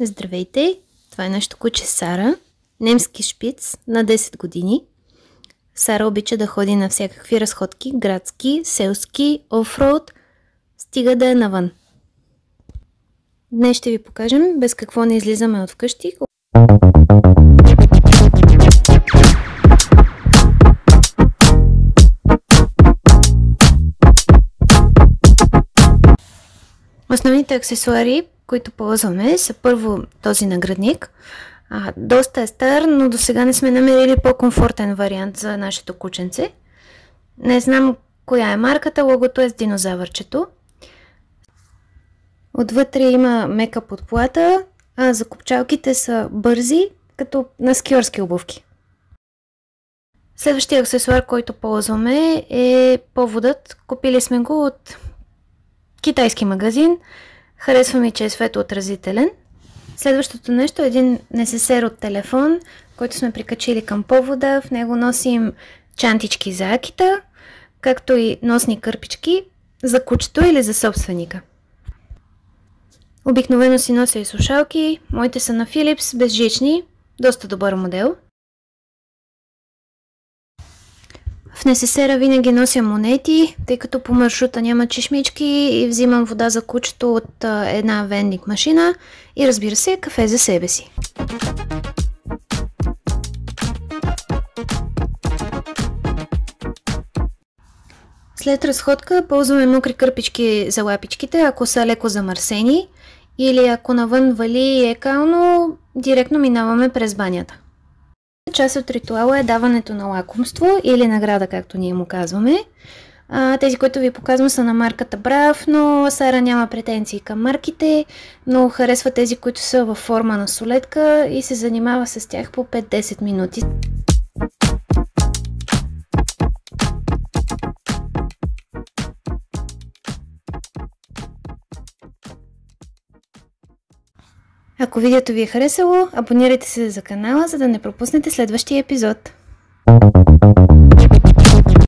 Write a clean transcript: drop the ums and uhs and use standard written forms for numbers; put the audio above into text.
Здравейте! Това е нашето куче Сара, немски шпиц на 10 години. Сара обича да ходи на всякакви разходки, градски, селски, офроуд, стига да е навън. Днес ще ви покажем без какво не излизаме от вкъщи. Основните аксесуари, които ползваме, са първо този наградник. Доста е стар, но до сега не сме намерили по-комфортен вариант за нашето кученце. Не знам коя е марката, логото е с динозавърчето. Отвътре има мека подплата, а закопчалките са бързи, като на скиорски обувки. Следващия аксесуар, който ползваме, е поводът. Купили сме го от китайски магазин. Харесва ми, че е светоотразителен. Следващото нещо е един несесер от телефон, който сме прикачили към повода. В него носим чантички за акита, както и носни кърпички за кучето или за собственика. Обикновено си нося и слушалки. Моите са на Philips, безжични. Доста добър модел. В несесера винаги нося монети, тъй като по маршрута няма чешмички, и взимам вода за кучето от една вендинг машина и, разбира се, кафе за себе си. След разходка ползваме мокри кърпички за лапичките, ако са леко замърсени, или ако навън вали и е кално, директно минаваме през банята. Част от ритуала е даването на лакомство или награда, както ние му казваме. Тези, които ви показвам, са на марката Брав, но Сара няма претенции към марките. Много харесва тези, които са във форма на солетка и се занимава с тях по 5-10 минути. Ако видеото ви е харесало, абонирайте се за канала, за да не пропуснете следващия епизод.